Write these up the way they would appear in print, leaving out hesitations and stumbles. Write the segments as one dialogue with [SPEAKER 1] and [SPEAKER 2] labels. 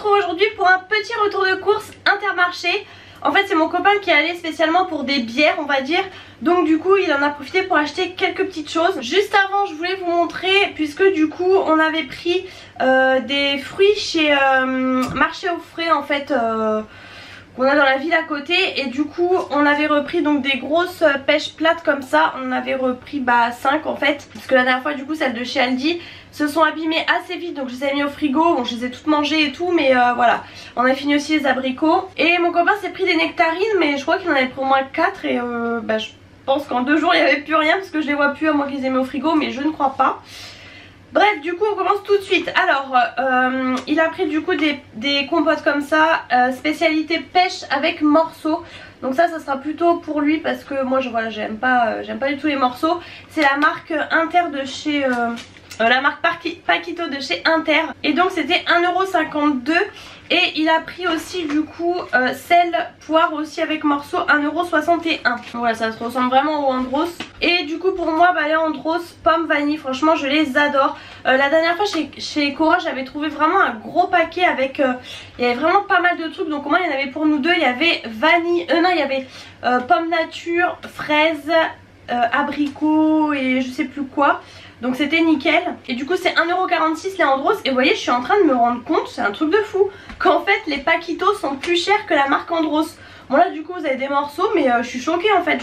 [SPEAKER 1] retrouve aujourd'hui pour un petit retour de course Intermarché. En fait c'est mon copain qui est allé spécialement pour des bières on va dire. Donc du coup il en a profité pour acheter quelques petites choses. Juste avant je voulais vous montrer, puisque du coup on avait pris des fruits chez Marché aux Frais en fait, qu'on a dans la ville à côté. Et du coup on avait repris donc des grosses pêches plates comme ça. On en avait repris 5 en fait, parce que la dernière fois du coup celles de chez Aldi se sont abîmées assez vite, donc je les ai mis au frigo. Bon je les ai toutes mangées et tout, mais voilà. On a fini aussi les abricots. Et mon copain s'est pris des nectarines, mais je crois qu'il en avait pris au moins 4. Et je pense qu'en 2 jours il n'y avait plus rien, parce que je les vois plus à moins qu'ils aient mis au frigo, mais je ne crois pas. Bref, du coup on commence tout de suite. Alors il a pris du coup des compotes comme ça, spécialité pêche avec morceaux. Donc ça sera plutôt pour lui, parce que moi voilà, j'aime pas du tout les morceaux. C'est la marque Inter de chez la marque Paquito de chez Inter. Et donc c'était 1,52 €. Et il a pris aussi du coup sel, poire aussi avec morceaux, 1,61 €. Voilà, ça se ressemble vraiment au Andros. Et du coup pour moi les Andros pomme vanille, franchement je les adore. La dernière fois chez Cora j'avais trouvé vraiment un gros paquet avec il y avait vraiment pas mal de trucs. Donc au moins il y en avait pour nous deux. Il y avait vanille, non il y avait pomme nature, fraise, abricot et je sais plus quoi. Donc c'était nickel. Et du coup c'est 1,46 € les Andros. Et vous voyez, je suis en train de me rendre compte, c'est un truc de fou, qu'en fait les Paquitos sont plus chers que la marque Andros. Bon là du coup vous avez des morceaux, mais je suis choquée en fait,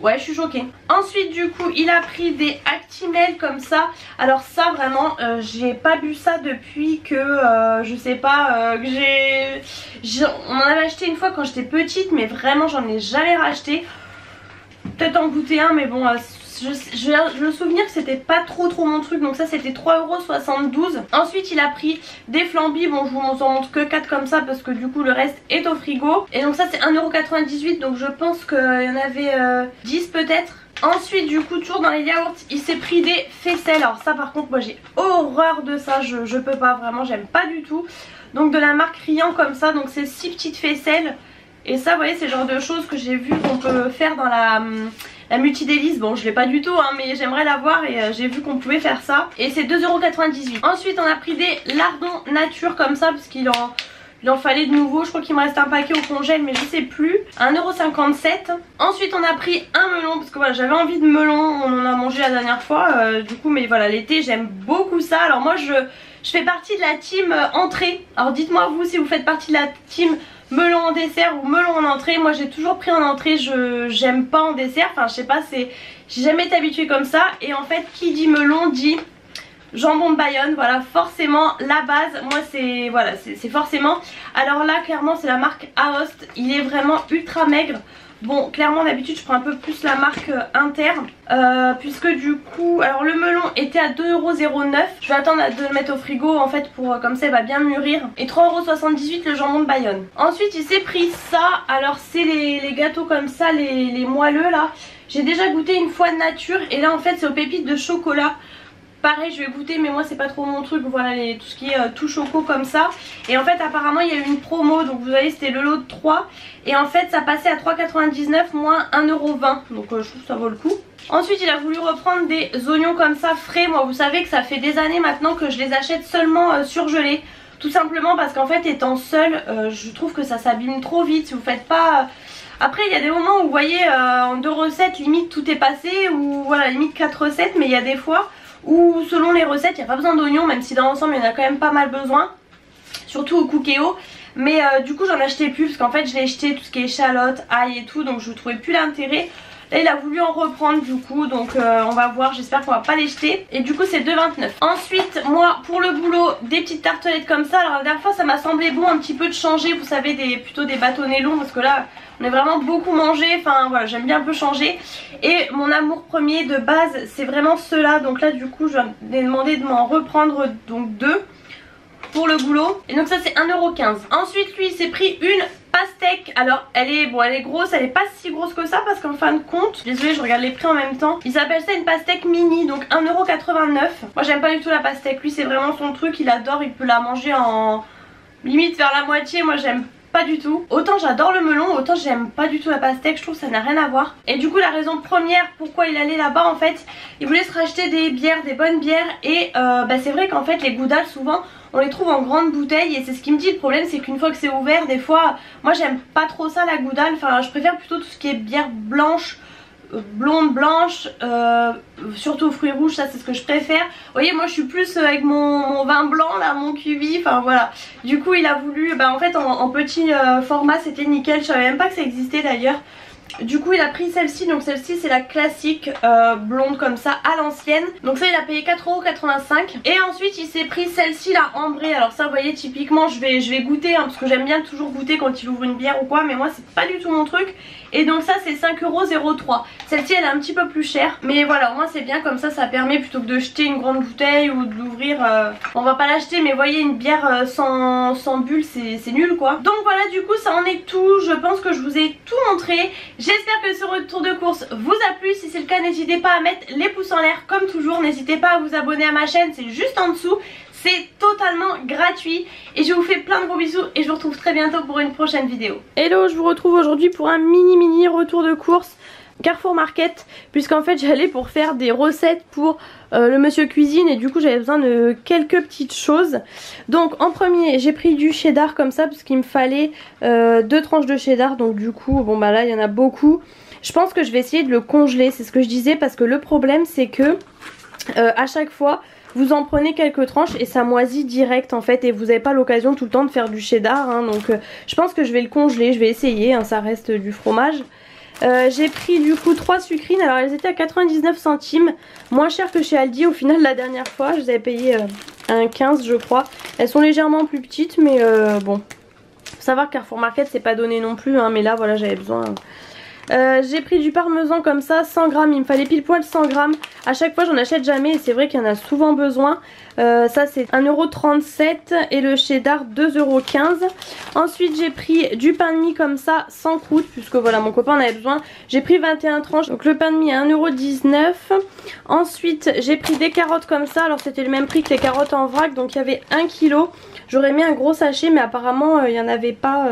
[SPEAKER 1] ouais je suis choquée. Ensuite du coup il a pris des Actimel comme ça. Alors ça vraiment j'ai pas bu ça depuis que je sais pas, on en avait acheté une fois quand j'étais petite, mais vraiment j'en ai jamais racheté. Peut-être en goûter un, mais bon je me souvenir que c'était pas trop mon truc. Donc ça c'était 3,72 €. Ensuite il a pris des flambis. Bon je vous en montre que 4 comme ça, parce que du coup le reste est au frigo. Et donc ça c'est 1,98 €. Donc je pense qu'il y en avait 10 peut-être. Ensuite du coup toujours dans les yaourts il s'est pris des faisselles. Alors ça par contre moi j'ai horreur de ça, je peux pas, vraiment j'aime pas du tout. Donc de la marque Riant comme ça. Donc c'est 6 petites faisselles. Et ça vous voyez c'est le genre de choses que j'ai vu qu'on peut faire dans la multidélice. Bon je l'ai pas du tout hein, mais j'aimerais l'avoir, et j'ai vu qu'on pouvait faire ça. Et c'est 2,98 €. Ensuite on a pris des lardons nature comme ça, parce qu'il en fallait de nouveau. Je crois qu'il me reste un paquet au congèle, mais je sais plus. 1,57 €. Ensuite on a pris un melon, parce que voilà j'avais envie de melon. On en a mangé la dernière fois du coup, mais voilà l'été j'aime beaucoup ça. Alors moi je fais partie de la team entrée. Alors dites-moi vous si vous faites partie de la team melon en dessert ou melon en entrée. Moi j'ai toujours pris en entrée, j'aime pas en dessert. Enfin je sais pas, j'ai jamais été habituée comme ça. Et en fait qui dit melon dit jambon de Bayonne. Voilà forcément la base. Moi c'est forcément. Alors là clairement c'est la marque Aoste. Il est vraiment ultra maigre. Bon clairement d'habitude je prends un peu plus la marque Inter, puisque du coup alors le melon était à 2,09 €. Je vais attendre de le mettre au frigo en fait pour comme ça il va bien mûrir. Et 3,78 € le jambon de Bayonne. Ensuite il s'est pris ça. Alors c'est les gâteaux comme ça, les moelleux là. J'ai déjà goûté une fois de nature, et là en fait c'est aux pépites de chocolat. Pareil je vais goûter, mais moi c'est pas trop mon truc. Voilà tout ce qui est tout choco comme ça. Et en fait apparemment il y a eu une promo. Donc vous voyez c'était le lot de 3. Et en fait ça passait à 3,99 moins 1,20 €. Donc je trouve que ça vaut le coup. Ensuite il a voulu reprendre des oignons comme ça frais. Moi vous savez que ça fait des années maintenant que je les achète seulement surgelés. Tout simplement parce qu'en fait étant seule je trouve que ça s'abîme trop vite. Si vous faites pas... Après il y a des moments où vous voyez en 2 recettes limite tout est passé. Ou voilà limite 4 recettes. Mais il y a des fois ou selon les recettes il n'y a pas besoin d'oignons, même si dans l'ensemble il y en a quand même pas mal besoin, surtout au Cookéo. Mais du coup j'en achetais plus, parce qu'en fait je l'ai jeté tout ce qui est échalote, ail et tout, donc je ne trouvais plus l'intérêt. Là il a voulu en reprendre du coup, donc on va voir, j'espère qu'on va pas les jeter. Et du coup c'est 2,29 €. Ensuite moi pour le boulot des petites tartelettes comme ça. Alors la dernière fois ça m'a semblé bon un petit peu de changer, vous savez plutôt des bâtonnets longs, parce que là on a vraiment beaucoup mangé. Enfin voilà j'aime bien un peu changer. Et mon amour premier de base c'est vraiment ceux-là. Donc là du coup je lui ai demandé de m'en reprendre donc 2 pour le boulot. Et donc ça c'est 1,15 €. Ensuite lui il s'est pris une pastèque. Alors elle est grosse, elle est pas si grosse que ça, parce qu'en fin de compte, désolée je regarde les prix en même temps, ils appellent ça une pastèque mini, donc 1,89 €. Moi j'aime pas du tout la pastèque, lui c'est vraiment son truc, il adore, il peut la manger en limite vers la moitié. Moi j'aime pas du tout. Autant j'adore le melon, autant j'aime pas du tout la pastèque, je trouve que ça n'a rien à voir. Et du coup la raison première pourquoi il allait là-bas en fait, il voulait se racheter des bières, des bonnes bières. Et c'est vrai qu'en fait les goudals souvent on les trouve en grande bouteille et c'est ce qui me dit. Le problème c'est qu'une fois que c'est ouvert, des fois moi j'aime pas trop ça la Goodale, enfin je préfère plutôt tout ce qui est bière blanche, blonde, blanche, surtout aux fruits rouges, ça c'est ce que je préfère. Vous voyez, moi je suis plus avec mon vin blanc là, mon cubi, enfin voilà. Du coup il a voulu, en fait en petit format c'était nickel, je savais même pas que ça existait d'ailleurs. Du coup il a pris celle-ci, donc celle-ci c'est la classique blonde comme ça à l'ancienne. Donc ça il a payé 4,85 €. Et ensuite il s'est pris celle-ci là ambrée. Alors ça vous voyez typiquement je vais goûter parce que j'aime bien toujours goûter quand il ouvre une bière ou quoi. Mais moi c'est pas du tout mon truc. Et donc ça c'est 5,03 €. Celle-ci elle est un petit peu plus chère. Mais voilà au moins c'est bien comme ça permet plutôt que de jeter une grande bouteille ou d'ouvrir. On va pas l'acheter mais vous voyez une bière sans bulle c'est nul quoi. Donc voilà du coup ça en est tout. Je pense que je vous ai tout montré. J'espère que ce retour de course vous a plu. Si c'est le cas n'hésitez pas à mettre les pouces en l'air comme toujours. N'hésitez pas à vous abonner à ma chaîne, c'est juste en dessous. C'est totalement gratuit. Et je vous fais plein de gros bisous et je vous retrouve très bientôt pour une prochaine vidéo. Hello, je vous retrouve aujourd'hui pour un mini retour de course Carrefour Market, puisqu'en fait j'allais pour faire des recettes pour le monsieur cuisine et du coup j'avais besoin de quelques petites choses. Donc en premier j'ai pris du cheddar comme ça parce qu'il me fallait 2 tranches de cheddar, donc du coup bon bah là il y en a beaucoup. Je pense que je vais essayer de le congeler, c'est ce que je disais, parce que le problème c'est que à chaque fois vous en prenez quelques tranches et ça moisit direct en fait et vous n'avez pas l'occasion tout le temps de faire du cheddar hein, donc je pense que je vais le congeler, je vais essayer hein, ça reste du fromage. J'ai pris du coup 3 sucrines, alors elles étaient à 99 centimes, moins cher que chez Aldi au final la dernière fois, je les avais payées un 15 je crois. Elles sont légèrement plus petites mais bon, faut savoir que Carrefour Market c'est pas donné non plus hein, mais là voilà j'avais besoin. J'ai pris du parmesan comme ça, 100 grammes, il me fallait pile poil 100 grammes. À chaque fois j'en achète jamais et c'est vrai qu'il y en a souvent besoin. Ça c'est 1,37 € et le cheddar 2,15 €. Ensuite j'ai pris du pain de mie comme ça, sans croûte, puisque voilà mon copain en avait besoin. J'ai pris 21 tranches, donc le pain de mie à 1,19 €. Ensuite j'ai pris des carottes comme ça, alors c'était le même prix que les carottes en vrac, donc il y avait 1 kg. J'aurais mis un gros sachet mais apparemment il n'y en avait pas...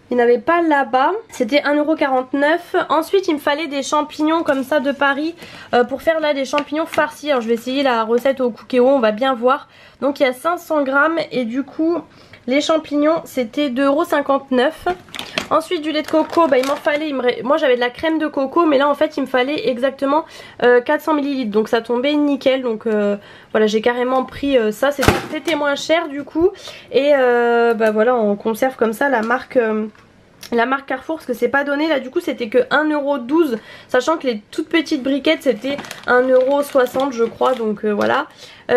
[SPEAKER 1] Il n'y en avait pas là-bas, c'était 1,49 €. Ensuite il me fallait des champignons comme ça de Paris pour faire là des champignons farcis. Alors je vais essayer la recette au Cookéo, on va bien voir. Donc il y a 500 grammes et du coup les champignons c'était 2,59 €. Ensuite du lait de coco, il m'en fallait, moi j'avais de la crème de coco mais là en fait il me fallait exactement 400 ml. Donc ça tombait nickel, donc voilà j'ai carrément pris ça, c'était moins cher du coup. Et voilà on conserve comme ça la marque Carrefour parce que c'est pas donné là, du coup c'était que 1,12 €, sachant que les toutes petites briquettes c'était 1,60 € je crois, donc voilà.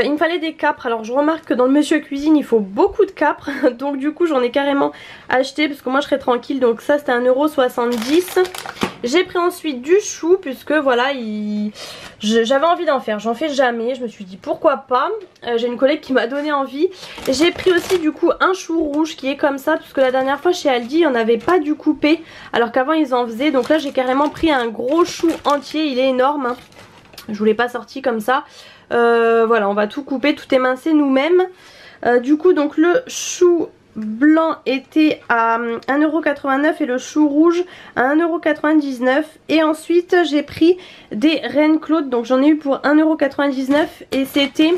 [SPEAKER 1] Il me fallait des capres, alors je remarque que dans le monsieur cuisine il faut beaucoup de capres donc du coup j'en ai carrément acheté parce que moi je serais tranquille, donc ça c'était 1,70 €. J'ai pris ensuite du chou puisque voilà j'avais envie d'en faire, j'en fais jamais, je me suis dit pourquoi pas. J'ai une collègue qui m'a donné envie. J'ai pris aussi du coup un chou rouge qui est comme ça puisque la dernière fois chez Aldi il n'y en avait pas du coupé alors qu'avant ils en faisaient, donc là j'ai carrément pris un gros chou entier, il est énorme hein. Je vous l'ai pas sorti comme ça. Voilà on va tout couper, tout émincer nous-mêmes. Du coup donc le chou blanc était à 1,89 € et le chou rouge à 1,99 €. Et ensuite j'ai pris des Reine Claude, donc j'en ai eu pour 1,99 € et c'était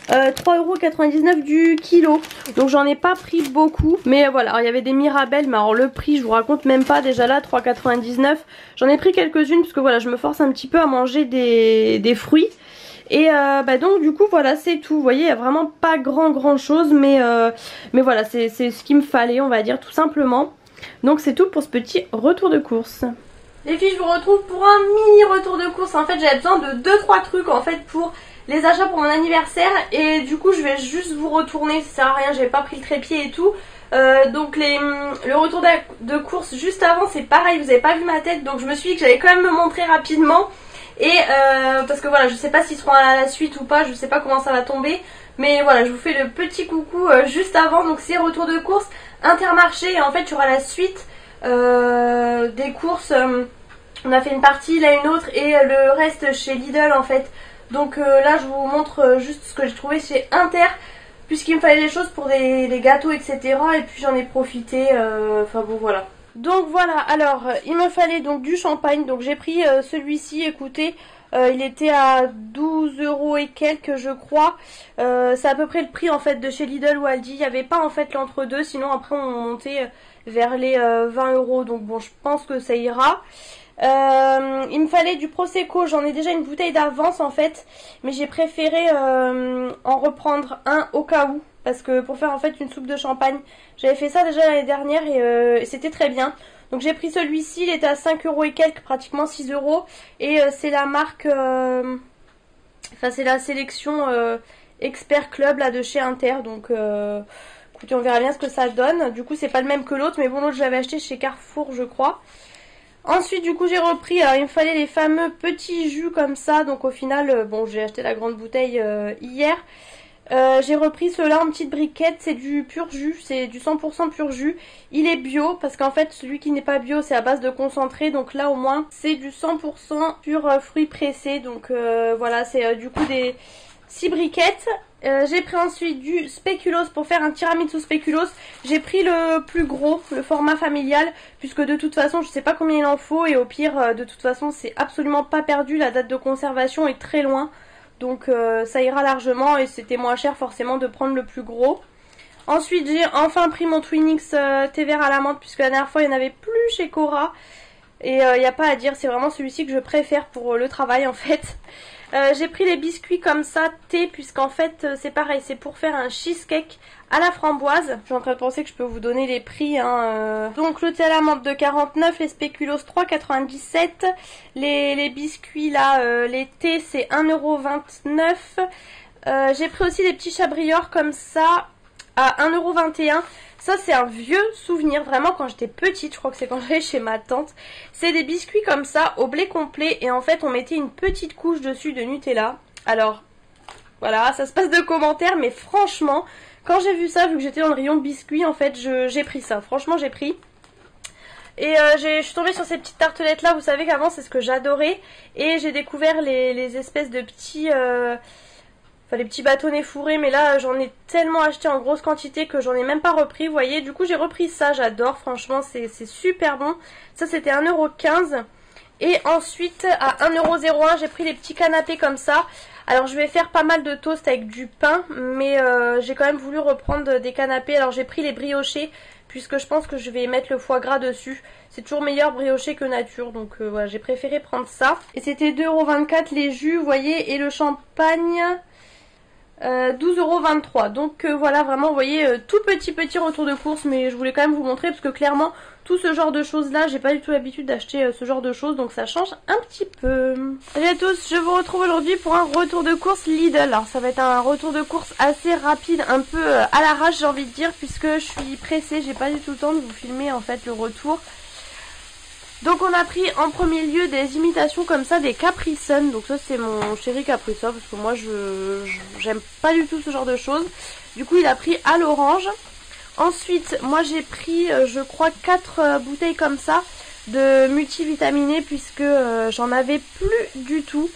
[SPEAKER 1] 3,99 € du kilo. Donc j'en ai pas pris beaucoup, mais voilà. Alors il y avait des Mirabelles, mais alors le prix je vous raconte même pas, déjà là 3,99 €. J'en ai pris quelques-unes parce que voilà je me force un petit peu à manger des fruits. Et donc du coup voilà c'est tout. Vous voyez il n'y a vraiment pas grand chose, mais voilà c'est ce qu'il me fallait on va dire tout simplement. Donc c'est tout pour ce petit retour de course. Les filles, je vous retrouve pour un mini retour de course. En fait j'avais besoin de 2-3 trucs en fait pour les achats pour mon anniversaire. Et du coup je vais juste vous retourner, ça sert à rien, j'avais pas pris le trépied et tout. Donc le retour de course juste avant c'est pareil, vous avez pas vu ma tête. Donc je me suis dit que j'allais quand même me montrer rapidement. Et parce que voilà je sais pas s'ils seront à la suite ou pas, je sais pas comment ça va tomber. Mais voilà je vous fais le petit coucou juste avant. Donc c'est retour de course Intermarché. Et en fait il y aura la suite des courses. On a fait une partie, là une autre. Et le reste chez Lidl en fait. Donc là je vous montre juste ce que j'ai trouvé chez Inter, puisqu'il me fallait des choses pour les gâteaux etc. Et puis j'en ai profité, enfin bon voilà. Donc voilà, alors il me fallait donc du champagne, donc j'ai pris celui-ci, écoutez, il était à 12 € et quelques je crois, c'est à peu près le prix en fait de chez Lidl ou Aldi, il n'y avait pas en fait l'entre-deux, sinon après on montait vers les 20 €, donc bon je pense que ça ira. Il me fallait du Prosecco, j'en ai déjà une bouteille d'avance en fait, mais j'ai préféré en reprendre un au cas où, parce que pour faire en fait une soupe de champagne, j'avais fait ça déjà l'année dernière et c'était très bien. Donc j'ai pris celui-ci, il était à 5 € et quelques, pratiquement 6 €, et c'est la marque, enfin c'est la sélection Expert Club là de chez Inter, donc écoutez on verra bien ce que ça donne. Du coup c'est pas le même que l'autre, mais bon l'autre je l'avais acheté chez Carrefour je crois. Ensuite du coup j'ai repris, alors il me fallait les fameux petits jus comme ça, donc au final, bon j'ai acheté la grande bouteille hier. J'ai repris ceux-là en petite briquette, c'est du pur jus, c'est du 100% pur jus. Il est bio parce qu'en fait celui qui n'est pas bio c'est à base de concentré, donc là au moins c'est du 100% pur fruits pressés, donc voilà c'est du coup des 6 briquettes. J'ai pris ensuite du spéculoos pour faire un tiramisu spéculoos. J'ai pris le plus gros, le format familial, puisque de toute façon je sais pas combien il en faut, et au pire de toute façon c'est absolument pas perdu, la date de conservation est très loin, donc ça ira largement et c'était moins cher forcément de prendre le plus gros. Ensuite j'ai enfin pris mon Twinings thé vert à la menthe, puisque la dernière fois il n'y en avait plus chez Cora, et il n'y a pas à dire, c'est vraiment celui-ci que je préfère pour le travail en fait. J'ai pris les biscuits comme ça, thé, puisqu'en fait c'est pareil, c'est pour faire un cheesecake à la framboise. Je suis en train de penser que je peux vous donner les prix, hein. Donc le thé à la menthe de 49, les spéculoos 3,97, les biscuits là, les thés c'est 1,29 €. J'ai pris aussi des petits chabriors comme ça à 1,21 €. Ça c'est un vieux souvenir, vraiment quand j'étais petite, je crois que c'est quand j'allais chez ma tante. C'est des biscuits comme ça au blé complet, et en fait on mettait une petite couche dessus de Nutella. Alors voilà, ça se passe de commentaires, mais franchement quand j'ai vu ça, vu que j'étais dans le rayon biscuits, en fait j'ai pris ça, franchement j'ai pris. Et je suis tombée sur ces petites tartelettes là, vous savez qu'avant c'est ce que j'adorais, et j'ai découvert les espèces de petits... Enfin les petits bâtonnets fourrés, mais là j'en ai tellement acheté en grosse quantité que j'en ai même pas repris, vous voyez. Du coup j'ai repris ça, j'adore, franchement c'est super bon. Ça c'était 1,15 €. Et ensuite à 1,01 € j'ai pris les petits canapés comme ça. Alors je vais faire pas mal de toast avec du pain, mais j'ai quand même voulu reprendre des canapés. Alors j'ai pris les briochés, puisque je pense que je vais mettre le foie gras dessus. C'est toujours meilleur brioché que nature, donc voilà, j'ai préféré prendre ça. Et c'était 2,24 € les jus, vous voyez, et le champagne... 12,23 €. Donc voilà, vraiment vous voyez, tout petit retour de course, mais je voulais quand même vous montrer parce que clairement tout ce genre de choses là, j'ai pas du tout l'habitude d'acheter ce genre de choses, donc ça change un petit peu. Salut à tous, je vous retrouve aujourd'hui pour un retour de course Lidl. Alors ça va être un retour de course assez rapide, un peu à l'arrache j'ai envie de dire, puisque je suis pressée, j'ai pas du tout le temps de vous filmer en fait le retour. Donc on a pris en premier lieu des imitations comme ça des Capri Sun. Donc ça c'est mon chéri Capri Sun, parce que moi j'aime pas du tout ce genre de choses. Du coup il a pris à l'orange. Ensuite moi j'ai pris je crois 4 bouteilles comme ça de multivitaminé, puisque j'en avais plus du tout.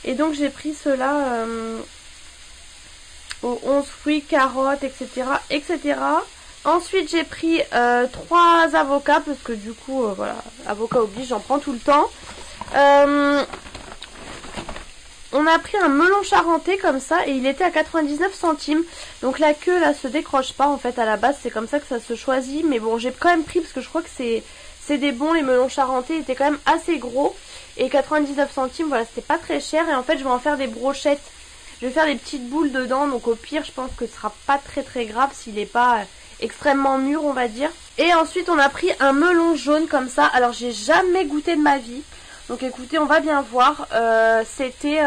[SPEAKER 1] Et donc j'ai pris ceux-là aux 11 fruits, carottes, etc. etc. Ensuite j'ai pris 3 avocats, parce que du coup voilà, avocat oblige, j'en prends tout le temps. On a pris un melon charentais comme ça, et il était à 99 centimes. Donc la queue là se décroche pas en fait, à la base c'est comme ça que ça se choisit. Mais bon j'ai quand même pris parce que je crois que c'est des bons, les melons charentais étaient quand même assez gros. Et 99 centimes, voilà, c'était pas très cher. Et en fait je vais en faire des brochettes. Je vais faire des petites boules dedans, donc au pire je pense que ce sera pas très grave s'il est pas... extrêmement mûr on va dire. Et ensuite on a pris un melon jaune comme ça. Alors j'ai jamais goûté de ma vie, donc écoutez on va bien voir. C'était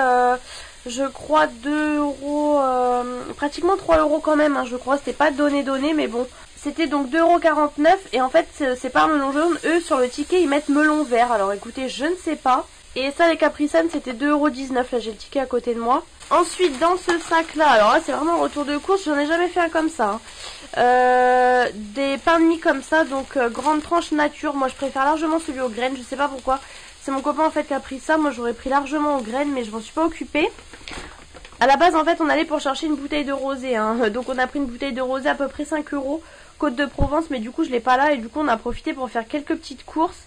[SPEAKER 1] je crois 2 €, pratiquement 3 € quand même, hein, je crois. C'était pas donné mais bon. C'était donc 2,49 €, et en fait c'est pas un melon jaune, eux sur le ticket ils mettent melon vert. Alors écoutez je ne sais pas. Et ça les Capri Sun c'était 2,19 €, là j'ai le ticket à côté de moi. Ensuite dans ce sac là, alors là c'est vraiment un retour de course, j'en ai jamais fait un comme ça, hein. Des pains de mie comme ça, donc grande tranche nature. Moi je préfère largement celui aux graines, je sais pas pourquoi. C'est mon copain en fait qui a pris ça, moi j'aurais pris largement aux graines, mais je m'en suis pas occupée. À la base en fait on allait pour chercher une bouteille de rosé hein. Donc on a pris une bouteille de rosé à peu près 5 €, Côte de Provence, mais du coup je l'ai pas là et du coup on a profité pour faire quelques petites courses.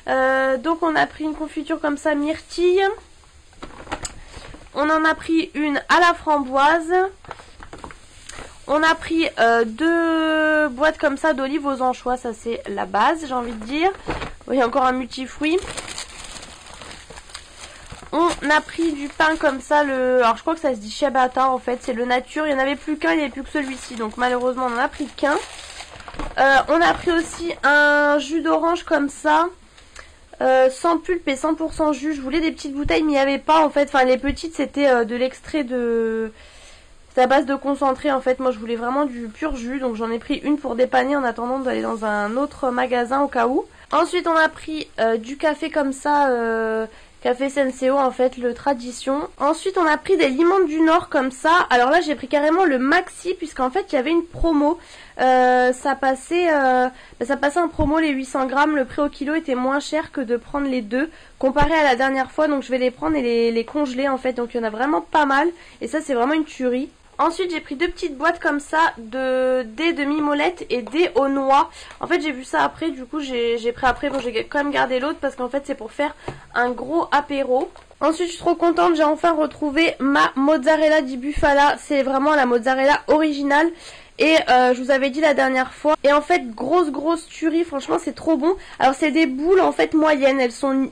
[SPEAKER 1] Donc on a pris une confiture comme ça myrtille. On en a pris une à la framboise. On a pris 2 boîtes comme ça d'olives aux anchois, ça c'est la base j'ai envie de dire. Il y a encore un multifruit. On a pris du pain comme ça, alors je crois que ça se dit ciabatta en fait, c'est le nature, il n'y en avait plus qu'un, il n'y avait plus que celui-ci, donc malheureusement on en a pris qu'un. On a pris aussi un jus d'orange comme ça, sans pulpe et 100% jus. Je voulais des petites bouteilles mais il n'y avait pas en fait, enfin les petites c'était de l'extrait de... C'est à base de concentré en fait, moi je voulais vraiment du pur jus, donc j'en ai pris une pour dépanner en attendant d'aller dans un autre magasin au cas où. Ensuite on a pris du café comme ça, café Senseo en fait, le tradition. Ensuite on a pris des limons du Nord comme ça. Alors là j'ai pris carrément le maxi puisqu'en fait il y avait une promo. Ça passait en promo les 800 grammes. Le prix au kilo était moins cher que de prendre les deux comparé à la dernière fois. Donc je vais les prendre et les congeler en fait. Donc il y en a vraiment pas mal. Et ça c'est vraiment une tuerie. Ensuite j'ai pris 2 petites boîtes comme ça de dés de mimolette et dés aux noix. En fait j'ai vu ça après, du coup j'ai pris après. Bon j'ai quand même gardé l'autre parce qu'en fait c'est pour faire un gros apéro. Ensuite je suis trop contente, j'ai enfin retrouvé ma mozzarella di bufala. C'est vraiment la mozzarella originale. Et je vous avais dit la dernière fois. Et en fait grosse tuerie, franchement c'est trop bon. Alors c'est des boules en fait moyennes.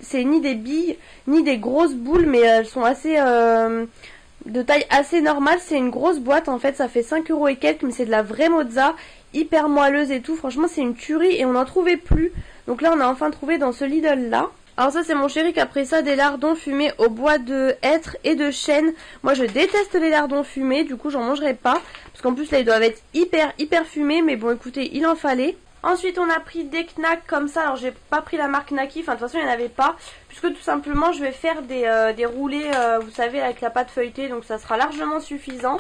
[SPEAKER 1] C'est ni des billes ni des grosses boules, mais elles sont assez... de taille assez normale. C'est une grosse boîte en fait, ça fait 5 € et quelques, mais c'est de la vraie mozza, hyper moelleuse et tout. Franchement c'est une tuerie et on n'en trouvait plus. Donc là on a enfin trouvé dans ce Lidl là. Alors ça c'est mon chéri qui a pris ça, des lardons fumés au bois de hêtre et de chêne. Moi je déteste les lardons fumés, du coup j'en mangerai pas. Parce qu'en plus là ils doivent être hyper fumés, mais bon écoutez il en fallait. Ensuite on a pris des knacks comme ça, alors j'ai pas pris la marque Naki, enfin de toute façon il n'y en avait pas, puisque tout simplement je vais faire des roulés, vous savez avec la pâte feuilletée, donc ça sera largement suffisant.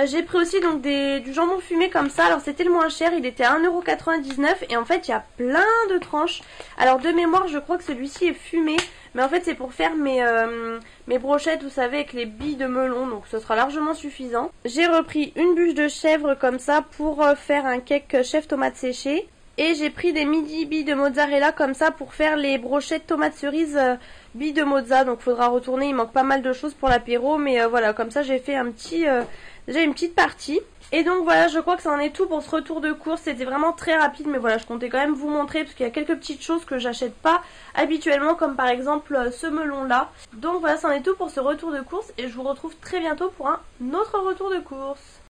[SPEAKER 1] J'ai pris aussi donc du jambon fumé comme ça, alors c'était le moins cher, il était à 1,99 € et en fait il y a plein de tranches. Alors de mémoire je crois que celui-ci est fumé, mais en fait c'est pour faire mes brochettes vous savez avec les billes de melon, donc ce sera largement suffisant. J'ai repris une bûche de chèvre comme ça pour faire un cake chef tomate séchée. Et j'ai pris des midi billes de mozzarella comme ça pour faire les brochettes tomates cerises billes de mozza. Donc faudra retourner, il manque pas mal de choses pour l'apéro, mais voilà, comme ça j'ai fait déjà une petite partie. Et donc voilà, je crois que ça en est tout pour ce retour de course. C'était vraiment très rapide, mais voilà, je comptais quand même vous montrer parce qu'il y a quelques petites choses que j'achète pas habituellement, comme par exemple ce melon là. Donc voilà, ça en est tout pour ce retour de course et je vous retrouve très bientôt pour un autre retour de course.